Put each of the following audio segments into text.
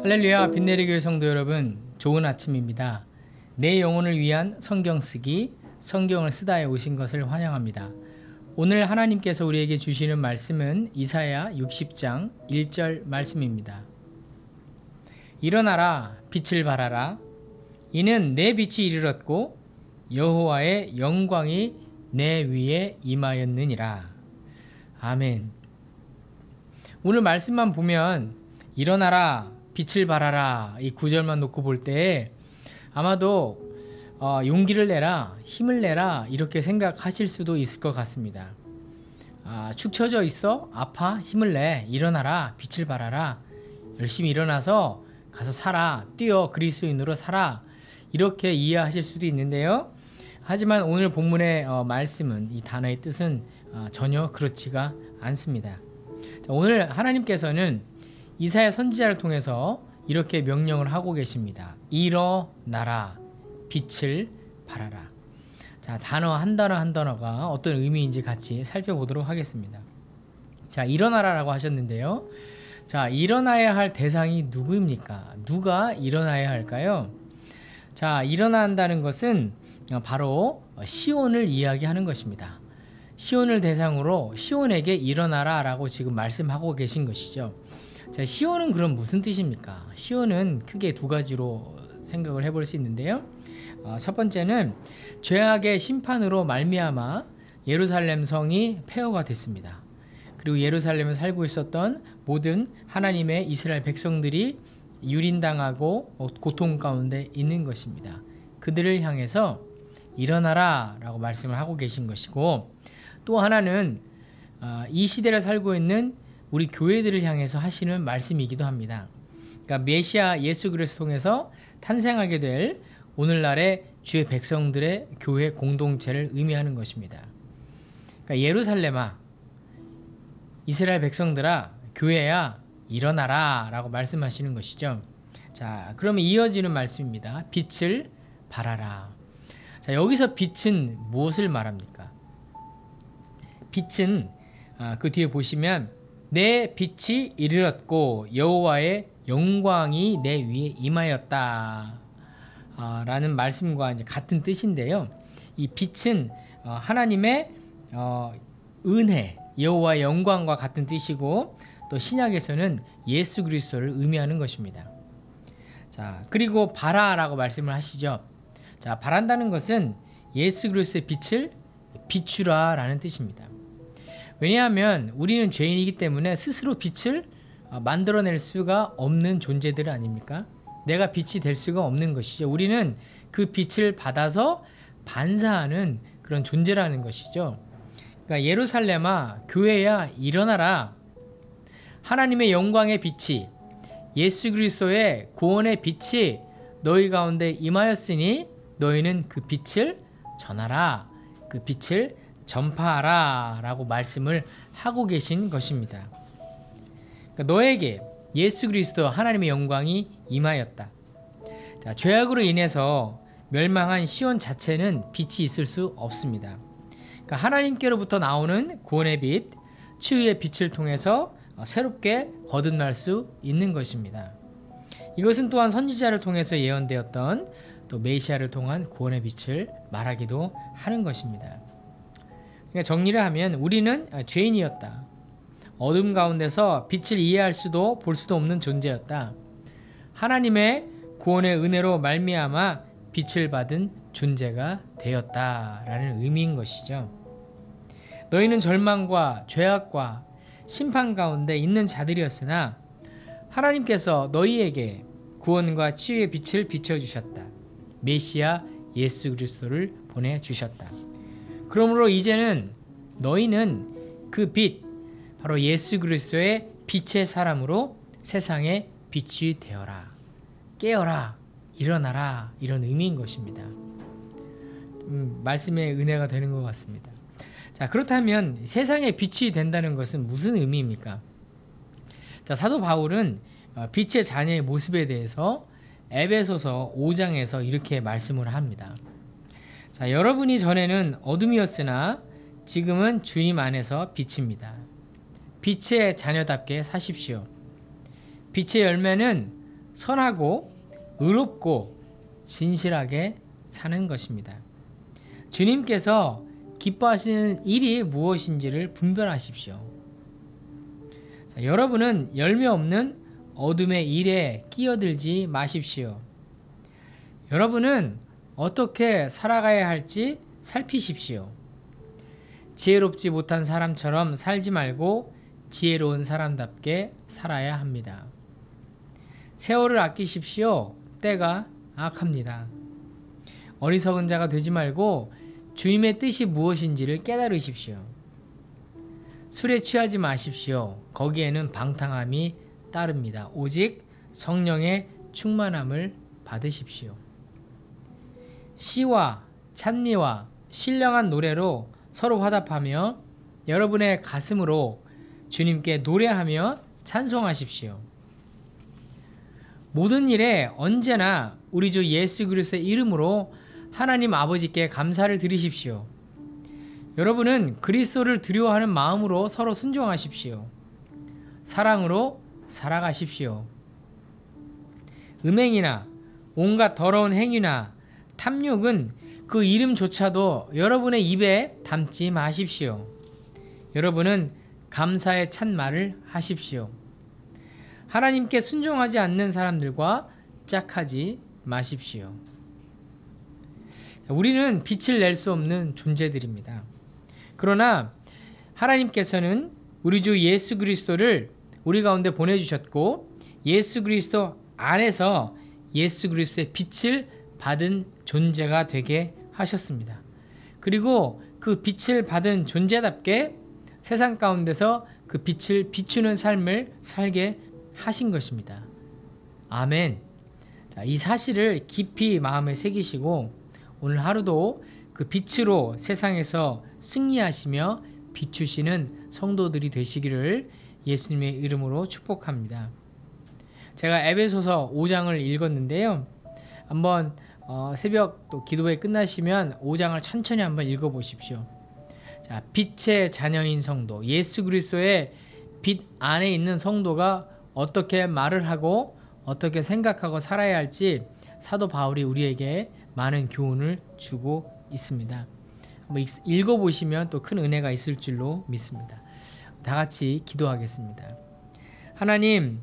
할렐루야, 빛내리 교회 성도 여러분, 좋은 아침입니다. 내 영혼을 위한 성경 쓰기, 성경을 쓰다에 오신 것을 환영합니다. 오늘 하나님께서 우리에게 주시는 말씀은 이사야 60장 1절 말씀입니다. 일어나라, 빛을 발하라. 이는 내 빛이 이르렀고 여호와의 영광이 내 위에 임하였느니라. 아멘. 오늘 말씀만 보면 일어나라, 빛을 발하라, 이 구절만 놓고 볼 때 아마도 용기를 내라, 힘을 내라 이렇게 생각하실 수도 있을 것 같습니다. 축 처져 있어? 아파? 힘을 내, 일어나라, 빛을 발하라, 열심히 일어나서 가서 살아, 뛰어, 그리스도인으로 살아, 이렇게 이해하실 수도 있는데요. 하지만 오늘 본문의 말씀은, 이 단어의 뜻은 전혀 그렇지가 않습니다. 오늘 하나님께서는 이사야 선지자를 통해서 이렇게 명령을 하고 계십니다. 일어나라, 빛을 발하라. 자, 단어 한 단어가 어떤 의미인지 같이 살펴보도록 하겠습니다. 자, 일어나라라고 하셨는데요. 자, 일어나야 할 대상이 누구입니까? 누가 일어나야 할까요? 자, 일어나야 한다는 것은 바로 시온을 이야기하는 것입니다. 시온을 대상으로 시온에게 일어나라 라고 지금 말씀하고 계신 것이죠. 자, 시온은 그럼 무슨 뜻입니까? 시온은 크게 두 가지로 생각을 해볼 수 있는데요. 첫 번째는 죄악의 심판으로 말미암아 예루살렘 성이 폐허가 됐습니다. 그리고 예루살렘에 살고 있었던 모든 하나님의 이스라엘 백성들이 유린당하고 고통 가운데 있는 것입니다. 그들을 향해서 일어나라 라고 말씀을 하고 계신 것이고, 또 하나는 이 시대를 살고 있는 우리 교회들을 향해서 하시는 말씀이기도 합니다. 그러니까 메시아 예수 그리스도 통해서 탄생하게 될 오늘날의 주의 백성들의 교회 공동체를 의미하는 것입니다. 그러니까 예루살렘아, 이스라엘 백성들아, 교회야, 일어나라 라고 말씀하시는 것이죠. 자, 그러면 이어지는 말씀입니다. 빛을 발하라. 자, 여기서 빛은 무엇을 말합니까? 빛은 그 뒤에 보시면 내 빛이 이르렀고 여호와의 영광이 내 위에 임하였다 라는 말씀과 이제 같은 뜻인데요. 이 빛은 하나님의 은혜, 여호와의 영광과 같은 뜻이고, 또 신약에서는 예수 그리스도를 의미하는 것입니다. 자, 그리고 발하라고 말씀을 하시죠. 자, 발한다는 것은 예수 그리스도의 빛을 비추라 라는 뜻입니다. 왜냐하면 우리는 죄인이기 때문에 스스로 빛을 만들어낼 수가 없는 존재들 아닙니까? 내가 빛이 될 수가 없는 것이죠. 우리는 그 빛을 받아서 반사하는 그런 존재라는 것이죠. 그러니까 예루살렘아, 교회야, 일어나라. 하나님의 영광의 빛이, 예수 그리스도의 구원의 빛이 너희 가운데 임하였으니 너희는 그 빛을 전하라, 그 빛을 전파하라 라고 말씀을 하고 계신 것입니다. 그러니까 너에게 예수 그리스도 하나님의 영광이 임하였다. 자, 죄악으로 인해서 멸망한 시온 자체는 빛이 있을 수 없습니다. 그러니까 하나님께로부터 나오는 구원의 빛, 치유의 빛을 통해서 새롭게 거듭날 수 있는 것입니다. 이것은 또한 선지자를 통해서 예언되었던 또 메시아를 통한 구원의 빛을 말하기도 하는 것입니다. 그러니까 정리를 하면 우리는 죄인이었다. 어둠 가운데서 빛을 이해할 수도 볼 수도 없는 존재였다. 하나님의 구원의 은혜로 말미암아 빛을 받은 존재가 되었다라는 의미인 것이죠. 너희는 절망과 죄악과 심판 가운데 있는 자들이었으나 하나님께서 너희에게 구원과 치유의 빛을 비춰주셨다. 메시아 예수 그리스도를 보내주셨다. 그러므로 이제는 너희는 그 빛, 바로 예수 그리스도의 빛의 사람으로 세상에 빛이 되어라, 깨어라, 일어나라, 이런 의미인 것입니다. 말씀의 은혜가 되는 것 같습니다. 자, 그렇다면 세상에 빛이 된다는 것은 무슨 의미입니까? 자, 사도 바울은 빛의 자녀의 모습에 대해서 에베소서 5장에서 이렇게 말씀을 합니다. 자, 여러분이 전에는 어둠이었으나 지금은 주님 안에서 빛입니다. 빛의 자녀답게 사십시오. 빛의 열매는 선하고 의롭고 진실하게 사는 것입니다. 주님께서 기뻐하시는 일이 무엇인지를 분별하십시오. 자, 여러분은 열매 없는 어둠의 일에 끼어들지 마십시오. 여러분은 어떻게 살아가야 할지 살피십시오. 지혜롭지 못한 사람처럼 살지 말고 지혜로운 사람답게 살아야 합니다. 세월을 아끼십시오. 때가 악합니다. 어리석은 자가 되지 말고 주님의 뜻이 무엇인지를 깨달으십시오. 술에 취하지 마십시오. 거기에는 방탕함이 따릅니다. 오직 성령의 충만함을 받으십시오. 시와 찬미와 신령한 노래로 서로 화답하며 여러분의 가슴으로 주님께 노래하며 찬송하십시오. 모든 일에 언제나 우리 주 예수 그리스도의 이름으로 하나님 아버지께 감사를 드리십시오. 여러분은 그리스도를 두려워하는 마음으로 서로 순종하십시오. 사랑으로 살아가십시오. 음행이나 온갖 더러운 행위나 탐욕은 그 이름조차도 여러분의 입에 담지 마십시오. 여러분은 감사의 찬말을 하십시오. 하나님께 순종하지 않는 사람들과 짝하지 마십시오. 우리는 빛을 낼 수 없는 존재들입니다. 그러나 하나님께서는 우리 주 예수 그리스도를 우리 가운데 보내주셨고 예수 그리스도 안에서 예수 그리스도의 빛을 받은 존재가 되게 하셨습니다. 그리고 그 빛을 받은 존재답게 세상 가운데서 그 빛을 비추는 삶을 살게 하신 것입니다. 아멘. 자, 이 사실을 깊이 마음에 새기시고 오늘 하루도 그 빛으로 세상에서 승리하시며 비추시는 성도들이 되시기를 예수님의 이름으로 축복합니다. 제가 에베소서 5장을 읽었는데요. 한번 새벽 또 기도회 끝나시면 5장을 천천히 한번 읽어보십시오. 자, 빛의 자녀인 성도, 예수 그리스도의 빛 안에 있는 성도가 어떻게 말을 하고 어떻게 생각하고 살아야 할지 사도 바울이 우리에게 많은 교훈을 주고 있습니다. 한번 읽어보시면 또 큰 은혜가 있을 줄로 믿습니다. 다 같이 기도하겠습니다. 하나님,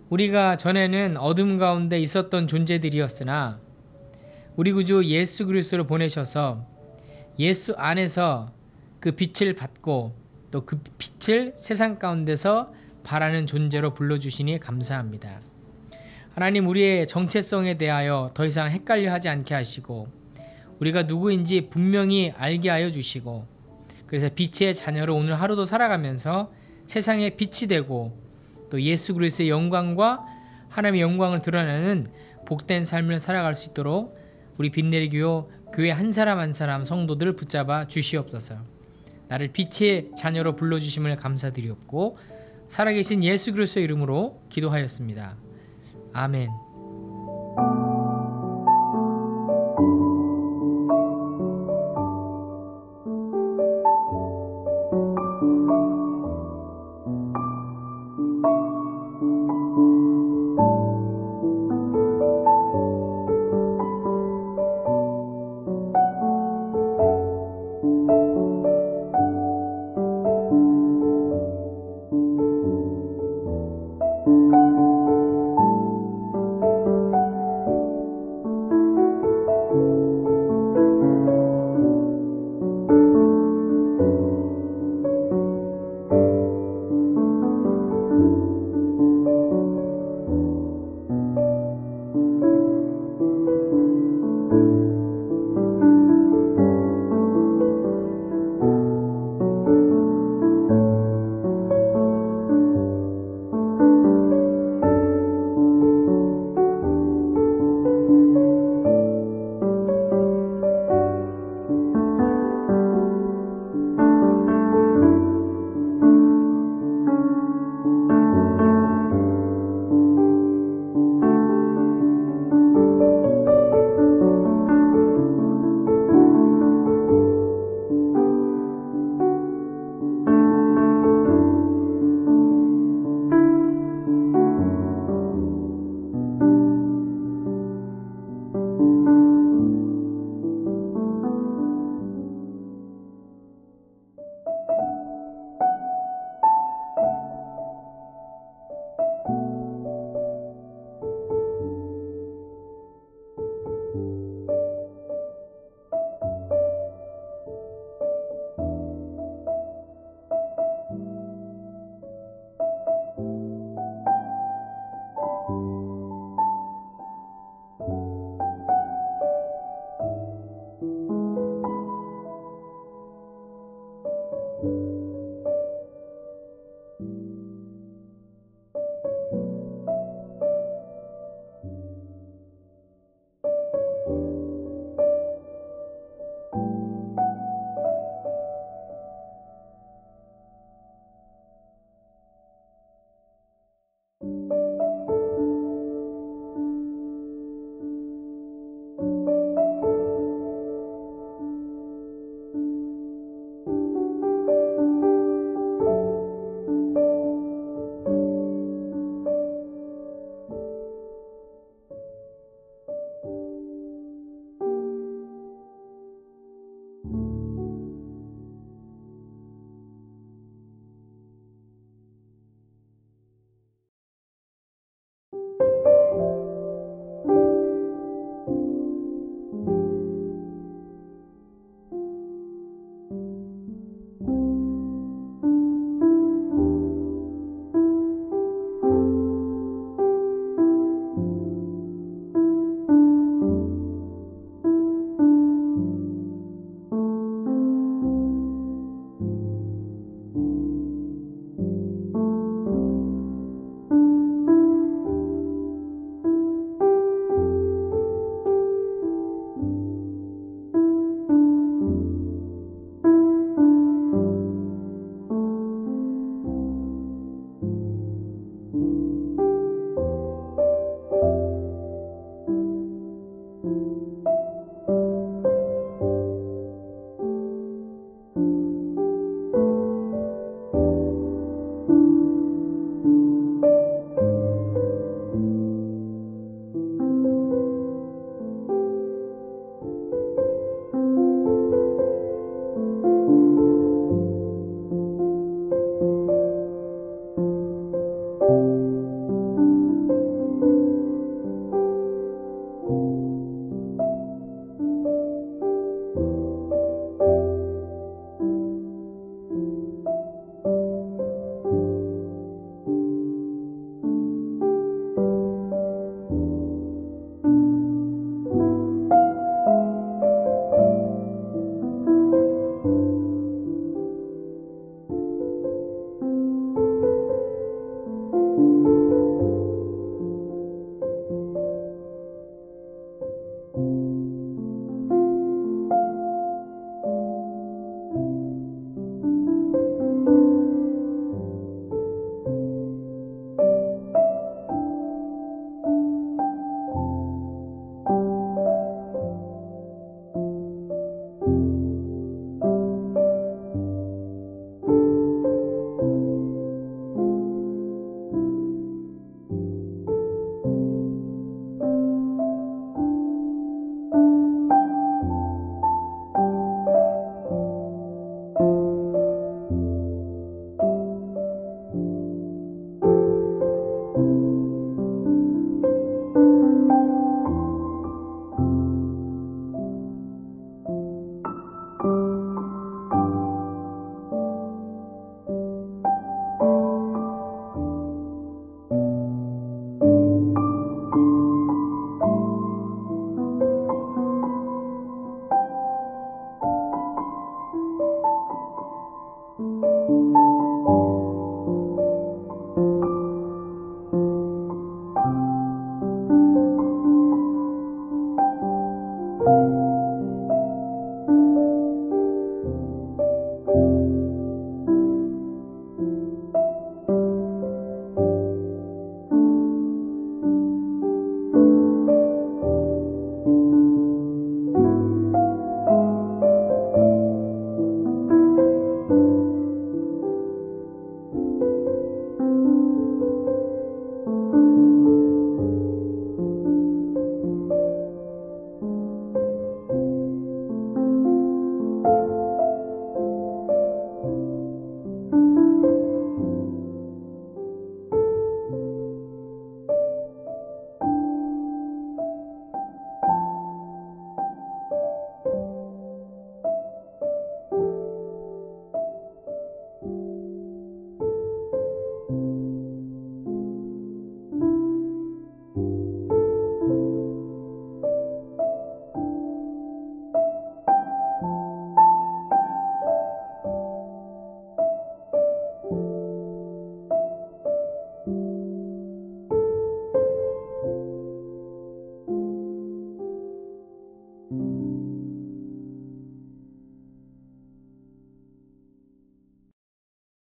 우리가 전에는 어둠 가운데 있었던 존재들이었으나 우리 구주 예수 그리스도를 보내셔서 예수 안에서 그 빛을 받고 또 그 빛을 세상 가운데서 바라는 존재로 불러주시니 감사합니다. 하나님, 우리의 정체성에 대하여 더 이상 헷갈려 하지 않게 하시고 우리가 누구인지 분명히 알게 하여 주시고 그래서 빛의 자녀로 오늘 하루도 살아가면서 세상에 빛이 되고 또 예수 그리스도의 영광과 하나님의 영광을 드러내는 복된 삶을 살아갈 수 있도록 우리 빛내리교 교회 한 사람 한 사람 성도들을 붙잡아 주시옵소서. 나를 빛의 자녀로 불러주심을 감사드리옵고 살아계신 예수 그리스도의 이름으로 기도하였습니다. 아멘.